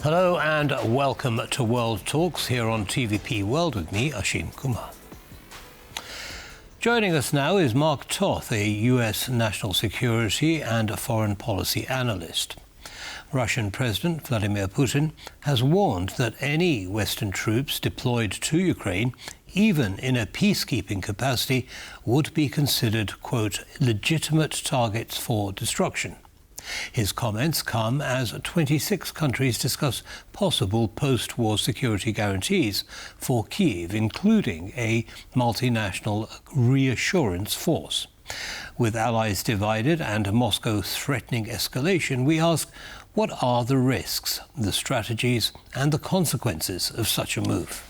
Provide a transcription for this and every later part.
Hello and welcome to World Talks here on TVP World with me, Ashim Kumar. Joining us now is Mark Toth, a US national security and foreign policy analyst. Russian President Vladimir Putin has warned that any Western troops deployed to Ukraine, even in a peacekeeping capacity, would be considered, quote, legitimate targets for destruction. His comments come as 26 countries discuss possible post-war security guarantees for Kyiv, including a multinational reassurance force. With allies divided and Moscow threatening escalation, we ask, what are the risks, the strategies and the consequences of such a move?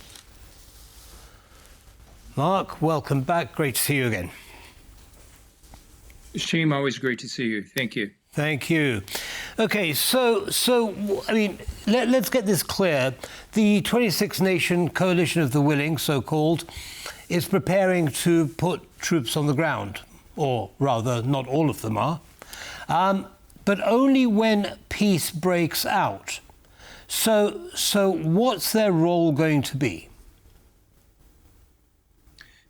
Mark, welcome back. Great to see you again. Shame, always great to see you. Thank you. Thank you. Okay, so I mean, let's get this clear. The 26-nation coalition of the willing, so-called, is preparing to put troops on the ground, or rather, not all of them are, but only when peace breaks out. So what's their role going to be?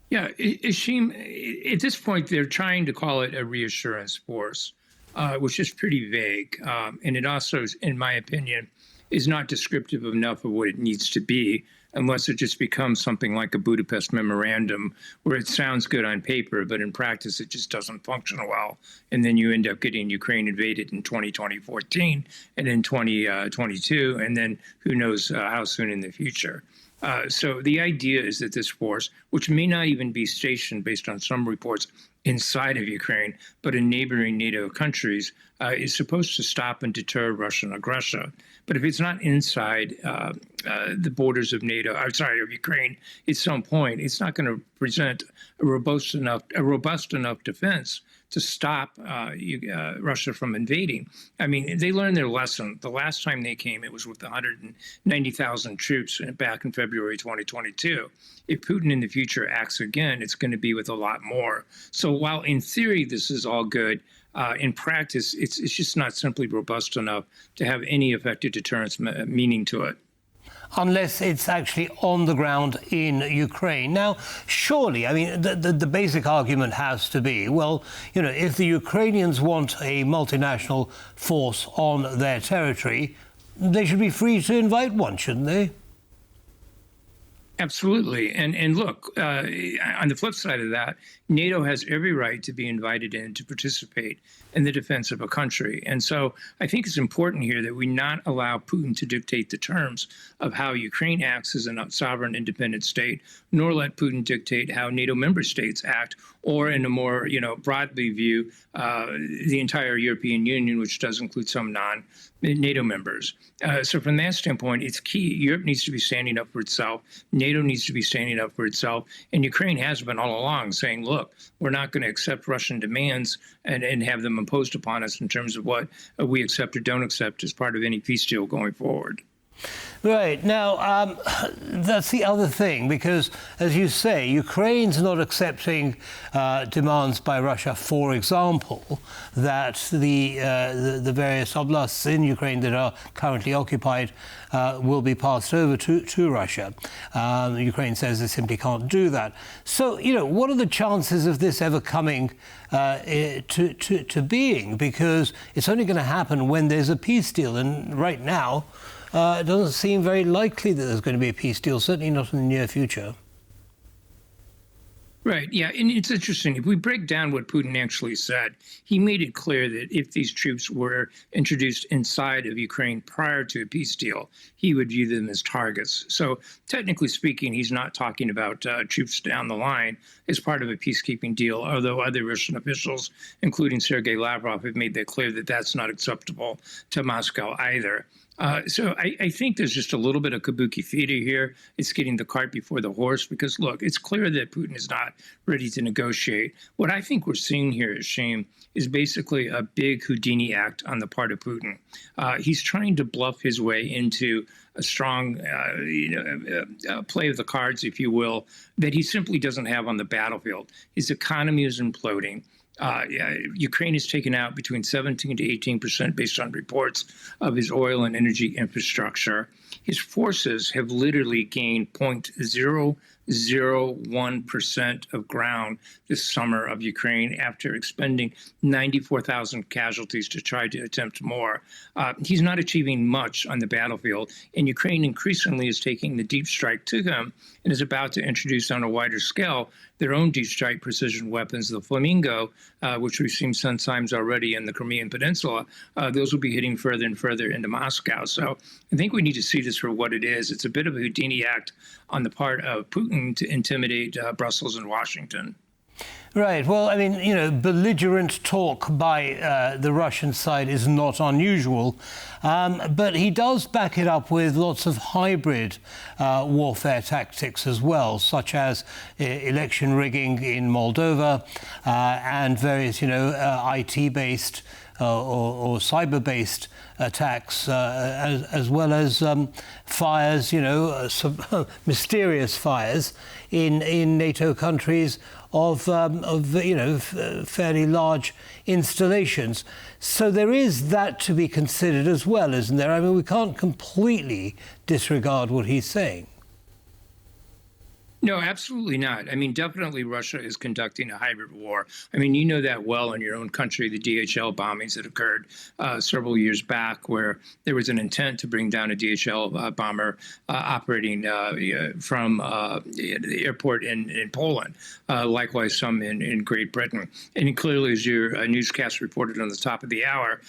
Yeah, Ashim, at this point, they're trying to call it a reassurance force. Which is pretty vague. And it also, in my opinion, is not descriptive enough of what it needs to be, unless it just becomes something like a Budapest memorandum, where it sounds good on paper, but in practice it just doesn't function well. And then you end up getting Ukraine invaded in 2014 and then 2022, and then who knows how soon in the future. So the idea is that this force, which may not even be stationed based on some reports inside of Ukraine, but in neighboring NATO countries, is supposed to stop and deter Russian aggression. But if it's not inside the borders of NATO, of Ukraine, at some point, it's not going to present a robust enough defense to stop Russia from invading. I mean, they learned their lesson. The last time they came, it was with 190,000 troops back in February 2022. If Putin in the future acts again, it's going to be with a lot more. So while in theory this is all good, in practice, it's just not simply robust enough to have any effective deterrence meaning to it. Unless it's actually on the ground in Ukraine. Now, surely, I mean, the basic argument has to be, well, you know, if the Ukrainians want a multinational force on their territory, they should be free to invite one, shouldn't they? Absolutely. And look, on the flip side of that, NATO has every right to be invited in to participate in the defense of a country. And so I think it's important here that we not allow Putin to dictate the terms of how Ukraine acts as a sovereign independent state, nor let Putin dictate how NATO member states act, or in a more, broadly view, the entire European Union, which does include some non-NATO members. So from that standpoint, it's key. Europe needs to be standing up for itself. NATO needs to be standing up for itself. And Ukraine has been all along saying, look, we're not going to accept Russian demands and have them imposed upon us in terms of what we accept or don't accept as part of any peace deal going forward. Right. Now, that's the other thing, because, as you say, Ukraine's not accepting demands by Russia, for example, that the various oblasts in Ukraine that are currently occupied will be passed over to Russia. Ukraine says they simply can't do that. So, what are the chances of this ever coming to being? Because it's only going to happen when there's a peace deal, and right now, it doesn't seem very likely that there's going to be a peace deal, certainly not in the near future. Right. Yeah. And it's interesting. If we break down what Putin actually said, he made it clear that if these troops were introduced inside of Ukraine prior to a peace deal, he would view them as targets. So technically speaking, he's not talking about troops down the line as part of a peacekeeping deal, although other Russian officials, including Sergei Lavrov, have made that clear that that's not acceptable to Moscow either. So I think there's just a little bit of kabuki theater here. It's getting the cart before the horse because, look, it's clear that Putin is not ready to negotiate. What I think we're seeing here, Shane, is basically a big Houdini act on the part of Putin. He's trying to bluff his way into a strong play of the cards, if you will, that he simply doesn't have on the battlefield. His economy is imploding. Ukraine has taken out between 17 to 18% based on reports of his oil and energy infrastructure. His forces have literally gained 0.001% of ground this summer of Ukraine after expending 94,000 casualties to try to attempt more. He's not achieving much on the battlefield, and Ukraine increasingly is taking the deep strike to him and is about to introduce on a wider scale their own deep strike precision weapons, the Flamingo, which we've seen sometimes already in the Crimean Peninsula. Those will be hitting further and further into Moscow. So I think we need to see this for what it is. It's a bit of a Houdini act on the part of Putin to intimidate Brussels and Washington. Right. Well, I mean, belligerent talk by the Russian side is not unusual, but he does back it up with lots of hybrid warfare tactics as well, such as election rigging in Moldova and various, IT-based or cyber-based attacks, as well as fires, mysterious fires in NATO countries of fairly large installations. So there is that to be considered as well, isn't there? I mean, we can't completely disregard what he's saying. No, absolutely not. I mean, definitely Russia is conducting a hybrid war. I mean, you know that well in your own country, the DHL bombings that occurred several years back, where there was an intent to bring down a DHL bomber operating from the airport in Poland, likewise some in Great Britain. And clearly, as your newscast reported on the top of the hour,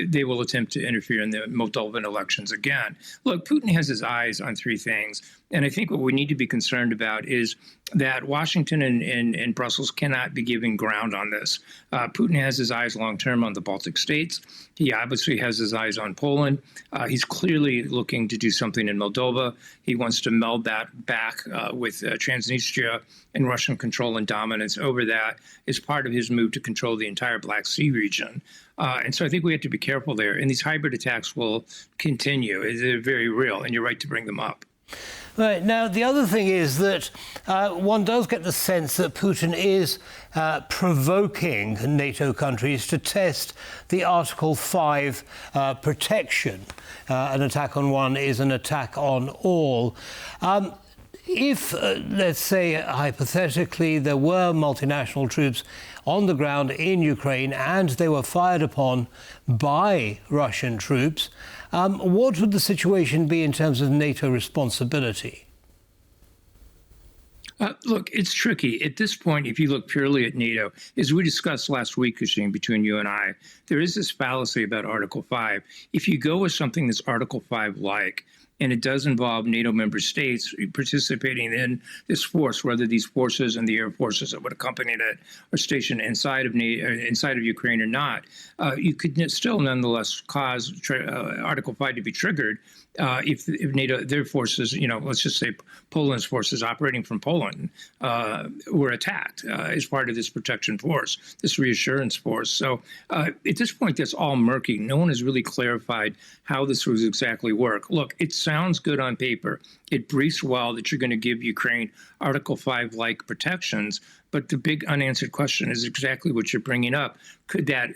they will attempt to interfere in the Moldovan elections again. Look, Putin has his eyes on three things. And I think what we need to be concerned about is that Washington and Brussels cannot be giving ground on this. Putin has his eyes long-term on the Baltic states. He obviously has his eyes on Poland. He's clearly looking to do something in Moldova. He wants to meld that back with Transnistria and Russian control and dominance over that as part of his move to control the entire Black Sea region. And so I think we have to be careful there. And these hybrid attacks will continue. They're very real, and you're right to bring them up. Right. Now, the other thing is that one does get the sense that Putin is provoking NATO countries to test the Article 5 protection. An attack on one is an attack on all. If, let's say, hypothetically, there were multinational troops on the ground in Ukraine and they were fired upon by Russian troops, what would the situation be in terms of NATO responsibility? Look, it's tricky. At this point, if you look purely at NATO, as we discussed last week, Kashim, between you and I, there is this fallacy about Article 5. If you go with something that's Article 5-like, and it does involve NATO member states participating in this force, whether these forces and the air forces that would accompany it are stationed inside of Ukraine or not, you could still nonetheless cause Article 5 to be triggered if NATO, their forces, let's just say Poland's forces operating from Poland were attacked as part of this protection force, this reassurance force. So at this point, that's all murky. No one has really clarified how this would exactly work. Look, it sounds good on paper. It briefs well that you're going to give Ukraine Article 5-like protections, but the big unanswered question is exactly what you're bringing up. Could that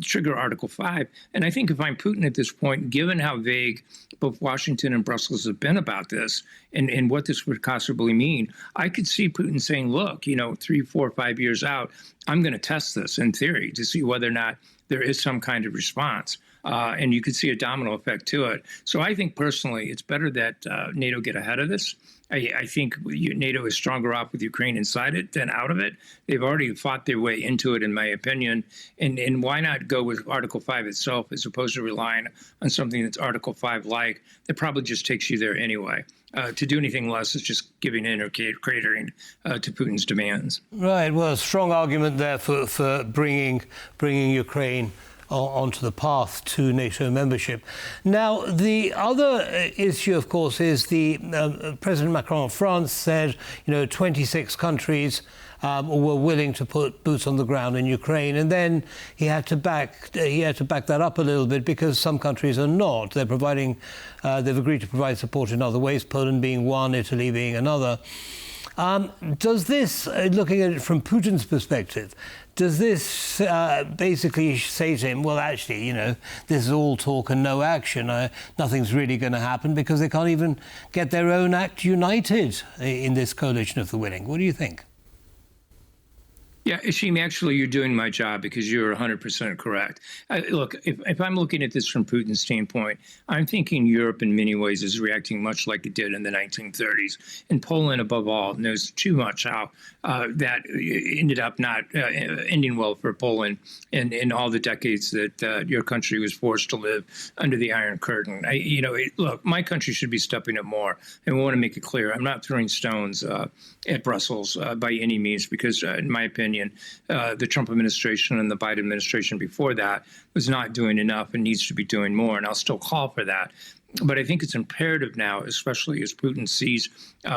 trigger Article 5? And I think if I'm Putin at this point, given how vague both Washington and Brussels have been about this and what this would possibly mean, I could see Putin saying, look, 3, 4, 5 years out, I'm going to test this in theory to see whether or not there is some kind of response. And you could see a domino effect to it. So I think personally, it's better that NATO get ahead of this. I think NATO is stronger off with Ukraine inside it than out of it. They've already fought their way into it, in my opinion. And why not go with Article 5 itself as opposed to relying on something that's Article 5-like that probably just takes you there anyway. To do anything less is just giving in or catering to Putin's demands. Right. Well, a strong argument there for bringing Ukraine onto the path to NATO membership. Now, the other issue, of course, is the President Macron of France said, 26 countries were willing to put boots on the ground in Ukraine, and then he had to back that up a little bit because some countries are not. They're providing, they've agreed to provide support in other ways, Poland being one, Italy being another. Does this, looking at it from Putin's perspective, does this basically say to him, well, actually, this is all talk and no action. Nothing's really going to happen because they can't even get their own act united in this coalition of the willing? What do you think? Yeah, Ashim, actually, you're doing my job because you're 100% correct. Look, if I'm looking at this from Putin's standpoint, I'm thinking Europe in many ways is reacting much like it did in the 1930s. And Poland, above all, knows too much how that ended up not ending well for Poland in all the decades that your country was forced to live under the Iron Curtain. Look, my country should be stepping up more. And we want to make it clear, I'm not throwing stones at Brussels by any means, because in my opinion, the Trump administration and the Biden administration before that was not doing enough and needs to be doing more. And I'll still call for that. But I think it's imperative now, especially as Putin sees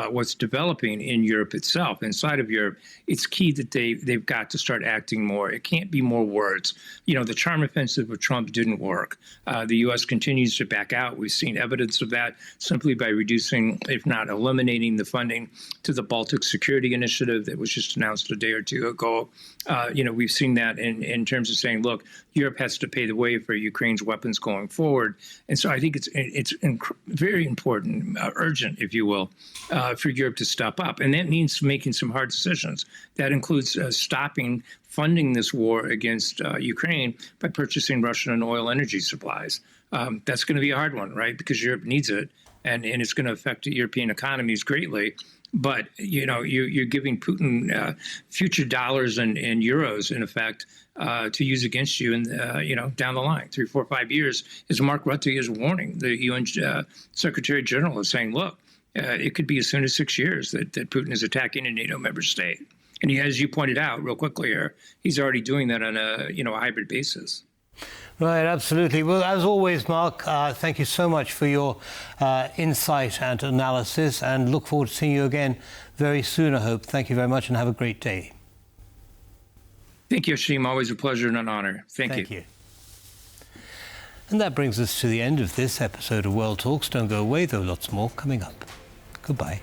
what's developing in Europe itself, inside of Europe, it's key that they've got to start acting more. It can't be more words. The charm offensive of Trump didn't work. The U.S. continues to back out. We've seen evidence of that simply by reducing, if not eliminating, the funding to the Baltic Security Initiative that was just announced a day or two ago. We've seen that in terms of saying, look, Europe has to pay the way for Ukraine's weapons going forward. And so I think it's very important, urgent, if you will, for Europe to step up. And that means making some hard decisions. That includes stopping funding this war against Ukraine by purchasing Russian and oil energy supplies. That's going to be a hard one, right? Because Europe needs it, and it's going to affect European economies greatly. But, you're giving Putin future dollars and euros, in effect, to use against you, down the line, 3, 4, 5 years, as Mark Rutte is warning. The UN Secretary General is saying, look, it could be as soon as 6 years that Putin is attacking a NATO member state. And as you pointed out real quickly here, he's already doing that on a hybrid basis. Right, absolutely. Well, as always, Mark, thank you so much for your insight and analysis, and look forward to seeing you again very soon, I hope. Thank you very much and have a great day. Thank you, Ashim. Always a pleasure and an honor. Thank you. And that brings us to the end of this episode of World Talks. Don't go away, though. Lots more coming up. Goodbye.